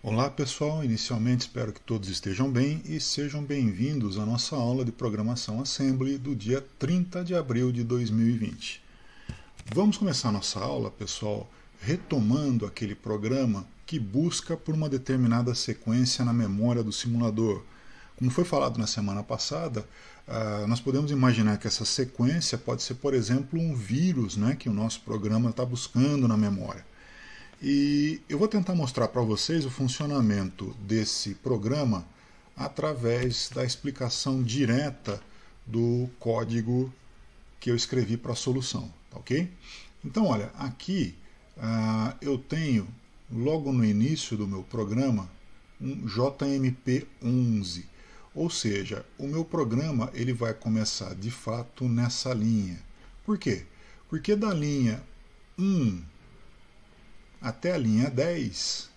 Olá pessoal, inicialmente espero que todos estejam bem e sejam bem-vindos à nossa aula de Programação Assembly do dia 30 de abril de 2020. Vamos começar nossa aula, pessoal, retomando aquele programa que busca por uma determinada sequência na memória do simulador. Como foi falado na semana passada, nós podemos imaginar que essa sequência pode ser, por exemplo, um vírus, né, que o nosso programa está buscando na memória. E eu vou tentar mostrar para vocês o funcionamento desse programa através da explicação direta do código que eu escrevi para a solução, tá ok? Então, olha, aqui eu tenho, logo no início do meu programa, um JMP11, ou seja, o meu programa ele vai começar de fato nessa linha. Por quê? Porque da linha 1 até a linha 10,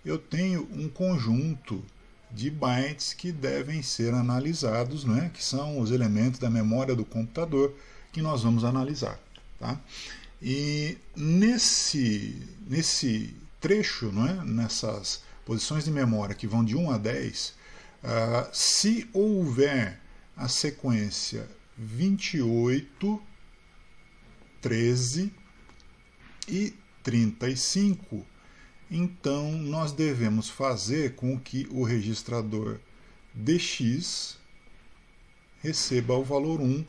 eu tenho um conjunto de bytes que devem ser analisados, né, que são os elementos da memória do computador que nós vamos analisar. Tá? E nesse trecho, né, nessas posições de memória que vão de 1 a 10, se houver a sequência 28, 13 e 35, então nós devemos fazer com que o registrador DX receba o valor 1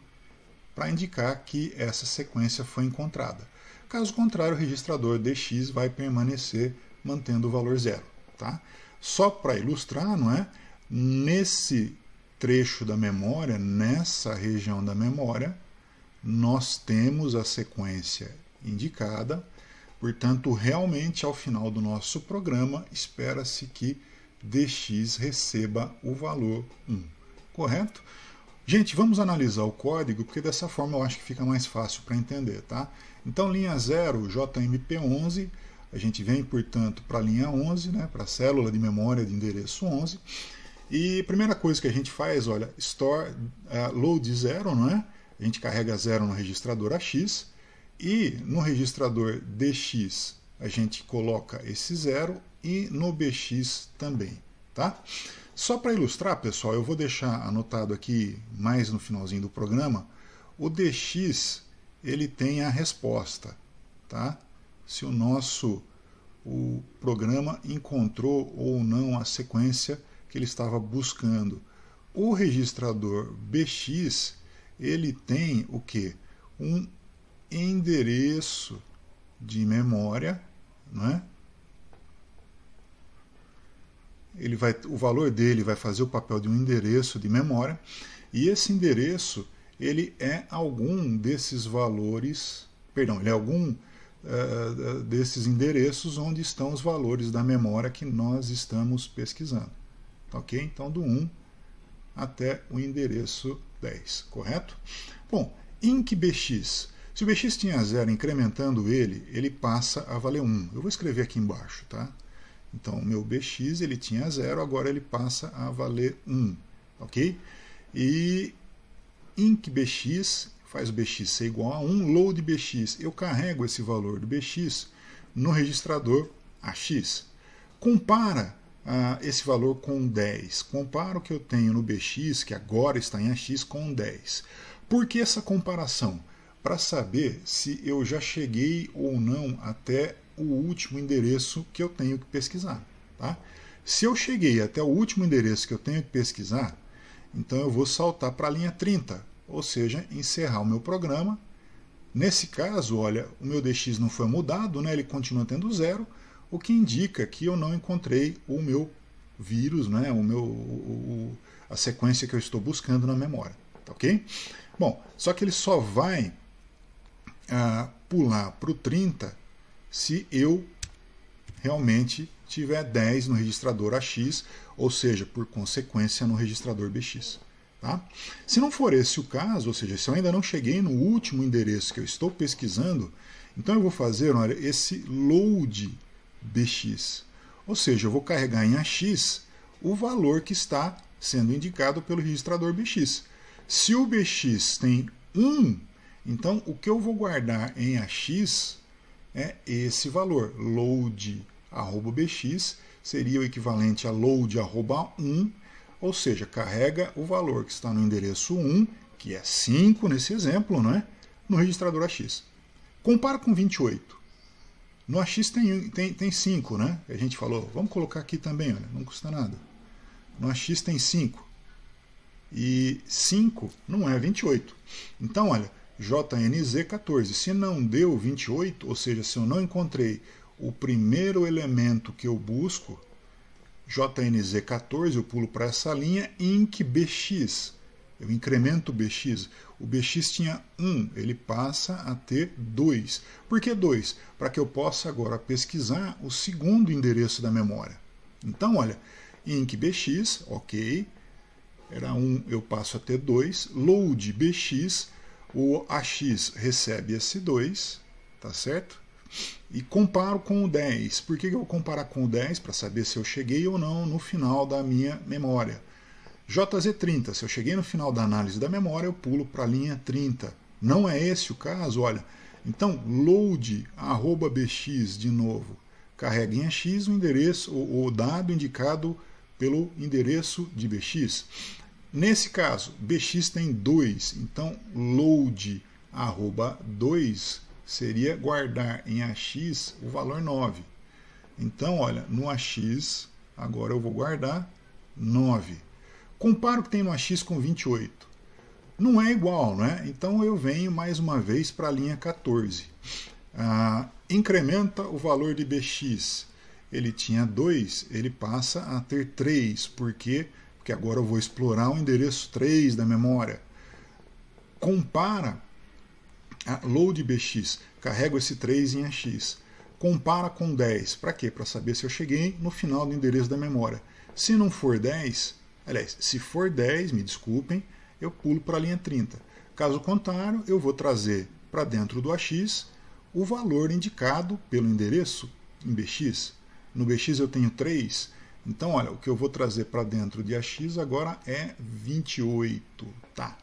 para indicar que essa sequência foi encontrada. Caso contrário, o registrador DX vai permanecer mantendo o valor 0. Tá? Só para ilustrar, não é? Nesse trecho da memória, nessa região da memória, nós temos a sequência indicada. Portanto, realmente, ao final do nosso programa, espera-se que DX receba o valor 1. Correto? Gente, vamos analisar o código, porque dessa forma eu acho que fica mais fácil para entender. Tá? Então, linha 0, JMP11, a gente vem, portanto, para a linha 11, né, para a célula de memória de endereço 11. E a primeira coisa que a gente faz, olha, store load 0, não é? A gente carrega 0 no registrador AX. E no registrador DX a gente coloca esse 0 e no BX também. Tá? Só para ilustrar, pessoal, eu vou deixar anotado aqui mais no finalzinho do programa, o DX ele tem a resposta. Tá? Se o programa encontrou ou não a sequência que ele estava buscando. O registrador BX ele tem o quê? Um endereço de memória, né? O valor dele vai fazer o papel de um endereço de memória, e esse endereço ele é algum desses valores, perdão, ele é algum desses endereços onde estão os valores da memória que nós estamos pesquisando. Ok? Então, do 1 até o endereço 10, correto? Bom, IncBX. Se o BX tinha 0, incrementando ele passa a valer 1. Eu vou escrever aqui embaixo. Tá? Então, o meu BX ele tinha 0, agora ele passa a valer 1. Ok? E IncBX faz o BX ser igual a 1. LoadBX, eu carrego esse valor do BX no registrador AX. Compara esse valor com 10. Compara o que eu tenho no BX, que agora está em AX, com 10. Por que essa comparação? Para saber se eu já cheguei ou não até o último endereço que eu tenho que pesquisar. Tá? Se eu cheguei até o último endereço que eu tenho que pesquisar, então eu vou saltar para a linha 30, ou seja, encerrar o meu programa. Nesse caso, olha, o meu DX não foi mudado, né? Ele continua tendo 0, o que indica que eu não encontrei o meu vírus, né? A sequência que eu estou buscando na memória. Tá, ok? Bom, só que ele só vai pular para o 30 se eu realmente tiver 10 no registrador AX, ou seja, por consequência no registrador BX. Tá? Se não for esse o caso, ou seja, se eu ainda não cheguei no último endereço que eu estou pesquisando, então eu vou fazer, olha, esse load BX, ou seja, eu vou carregar em AX o valor que está sendo indicado pelo registrador BX. Se o BX tem 1, então o que eu vou guardar em AX é esse valor, load@bx. seria o equivalente a load@1, ou seja, carrega o valor que está no endereço 1, que é 5 nesse exemplo, não é? No registrador AX. Compara com 28. No AX tem 5, né? A gente falou, vamos colocar aqui também, olha, não custa nada. No AX tem 5. E 5 não é 28. Então, olha, JNZ14. Se não deu 28, ou seja, se eu não encontrei o primeiro elemento que eu busco, JNZ14, eu pulo para essa linha, INC-BX. Eu incremento o BX. O BX tinha 1, ele passa a ter 2. Por que 2? Para que eu possa agora pesquisar o segundo endereço da memória. Então, olha, INC-BX, ok, era 1, eu passo a ter 2. Load BX, o AX recebe esse 2, tá certo? E comparo com o 10. Por que eu vou comparar com o 10? Para saber se eu cheguei ou não no final da minha memória. JZ30, se eu cheguei no final da análise da memória, eu pulo para a linha 30. Não é esse o caso, olha. Então, load@bx de novo. Carrega em AX o endereço, o dado indicado pelo endereço de BX. Nesse caso, BX tem 2, então load@2 seria guardar em AX o valor 9. Então, olha, no AX, agora eu vou guardar 9. Comparo o que tem no AX com 28. Não é igual, né? Então eu venho mais uma vez para a linha 14. Incrementa o valor de BX. Ele tinha 2, ele passa a ter 3. Por quê? Porque agora eu vou explorar o endereço 3 da memória. Compara a load BX. Carrego esse 3 em AX. Compara com 10. Para quê? Para saber se eu cheguei no final do endereço da memória. Se não for 10, aliás, se for 10, me desculpem, eu pulo para a linha 30. Caso contrário, eu vou trazer para dentro do AX o valor indicado pelo endereço em BX. No BX eu tenho 3, então olha, o que eu vou trazer para dentro de AX agora é 28. Tá.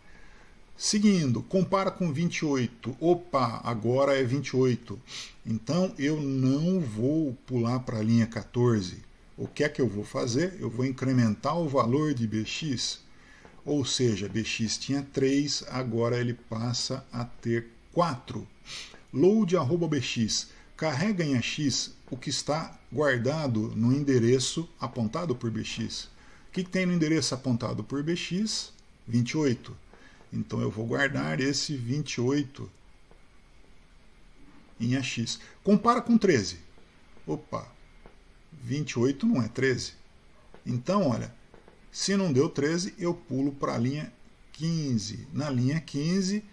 Seguindo, compara com 28. Opa, agora é 28. Então eu não vou pular para a linha 14. O que é que eu vou fazer? Eu vou incrementar o valor de BX. Ou seja, BX tinha 3, agora ele passa a ter 4. Load@bx. Carrega em AX o que está guardado no endereço apontado por BX. O que tem no endereço apontado por BX? 28. Então eu vou guardar esse 28 em AX. Compara com 13. Opa, 28 não é 13. Então, olha, se não deu 13, eu pulo para a linha 15. Na linha 15,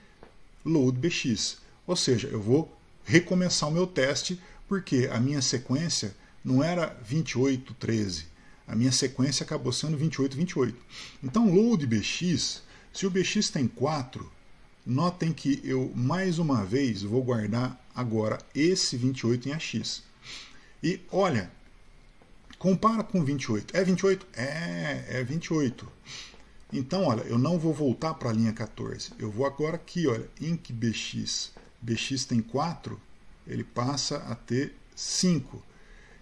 load BX. Ou seja, eu vou recomeçar o meu teste, porque a minha sequência não era 28, 13. A minha sequência acabou sendo 28, 28. Então, load BX, se o BX tem 4, notem que eu, mais uma vez, vou guardar agora esse 28 em AX. E, olha, compara com 28. É 28? É 28. Então, olha, eu não vou voltar para a linha 14. Eu vou agora aqui, olha, INC-BX. BX tem 4, ele passa a ter 5.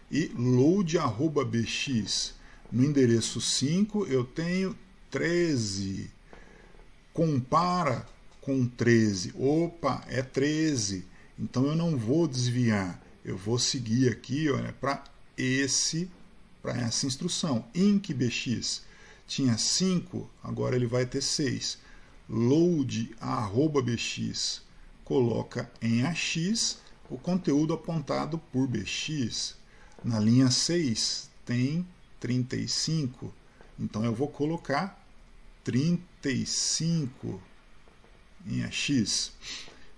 E load@bx. No endereço 5, eu tenho 13. Compara com 13. Opa, é 13. Então eu não vou desviar. Eu vou seguir aqui, olha, para essa instrução. INC-BX tinha 5, agora ele vai ter 6. Load@bx. Coloca em AX o conteúdo apontado por BX. Na linha 6 tem 35. Então eu vou colocar 35 em AX.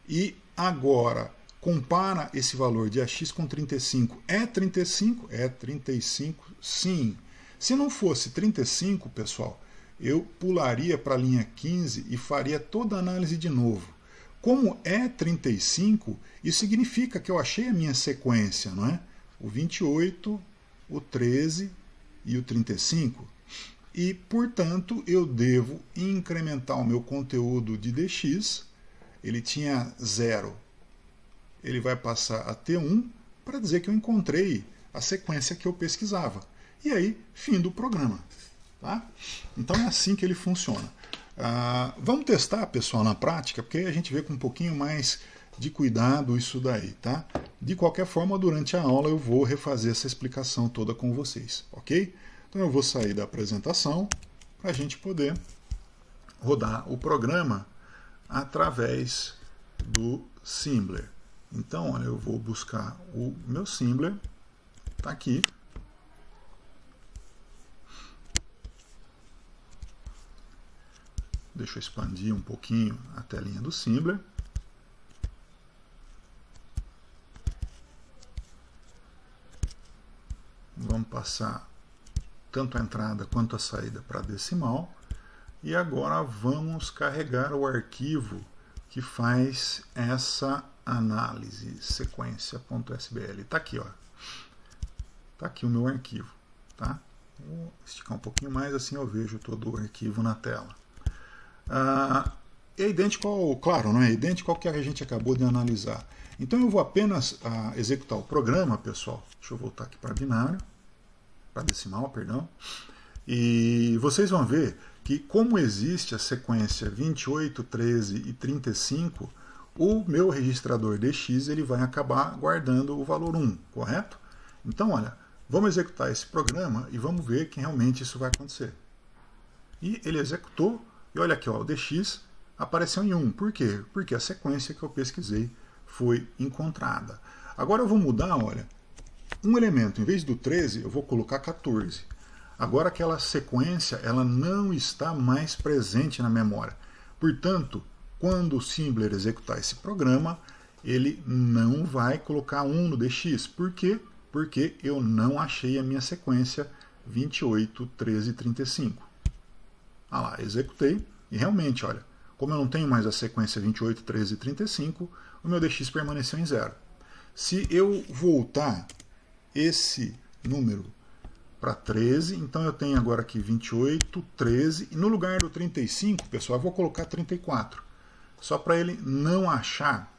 E agora, compara esse valor de AX com 35. É 35? É 35, sim. Se não fosse 35, pessoal, eu pularia para a linha 15 e faria toda a análise de novo. Como é 35, isso significa que eu achei a minha sequência, não é? O 28, o 13 e o 35. E, portanto, eu devo incrementar o meu conteúdo de DX. Ele tinha 0. Ele vai passar a ter 1 para dizer que eu encontrei a sequência que eu pesquisava. e aí fim do programa. Tá? Então é assim que ele funciona. Vamos testar, pessoal, na prática, porque a gente vê com um pouquinho mais de cuidado isso daí, tá? De qualquer forma, durante a aula eu vou refazer essa explicação toda com vocês, ok? Então eu vou sair da apresentação para a gente poder rodar o programa através do Simler. Então, olha, eu vou buscar o meu Simler, tá aqui. Deixa eu expandir um pouquinho a telinha do Simler. Vamos passar tanto a entrada quanto a saída para decimal. E agora vamos carregar o arquivo que faz essa análise, sequência.sbl. Está aqui, ó. Está aqui o meu arquivo. Tá? Vou esticar um pouquinho mais, assim eu vejo todo o arquivo na tela. É idêntico ao, claro, não é idêntico ao que a gente acabou de analisar. Então eu vou apenas executar o programa, pessoal. Deixa eu voltar aqui para binário, para decimal, perdão. E vocês vão ver que, como existe a sequência 28, 13 e 35, o meu registrador DX ele vai acabar guardando o valor 1, correto? Então, olha, vamos executar esse programa e vamos ver que realmente isso vai acontecer. E ele executou, e olha aqui, ó, o DX apareceu em 1. Por quê? Porque a sequência que eu pesquisei foi encontrada. Agora eu vou mudar, olha, um elemento. Em vez do 13, eu vou colocar 14. Agora aquela sequência ela não está mais presente na memória. Portanto, quando o Simler executar esse programa, ele não vai colocar 1 no DX. Por quê? Porque eu não achei a minha sequência 28, 13 e 35. Ah lá, executei e realmente, olha, como eu não tenho mais a sequência 28, 13 e 35, o meu DX permaneceu em 0. Se eu voltar esse número para 13, então eu tenho agora aqui 28, 13, e no lugar do 35, pessoal, eu vou colocar 34, só para ele não achar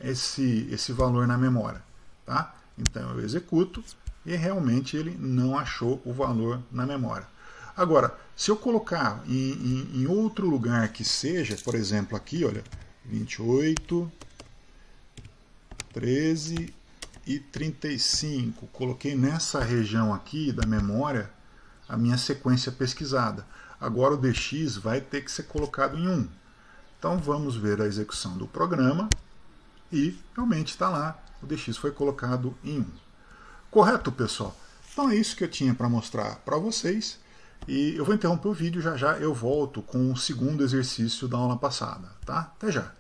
esse valor na memória. Tá? Então eu executo e realmente ele não achou o valor na memória. Agora, se eu colocar em outro lugar que seja, por exemplo aqui, olha, 28, 13 e 35, coloquei nessa região aqui da memória a minha sequência pesquisada. Agora o DX vai ter que ser colocado em 1. Então vamos ver a execução do programa e realmente está lá, o DX foi colocado em 1. Correto, pessoal? Então é isso que eu tinha para mostrar para vocês. E eu vou interromper o vídeo, já já eu volto com o segundo exercício da aula passada, tá? Até já!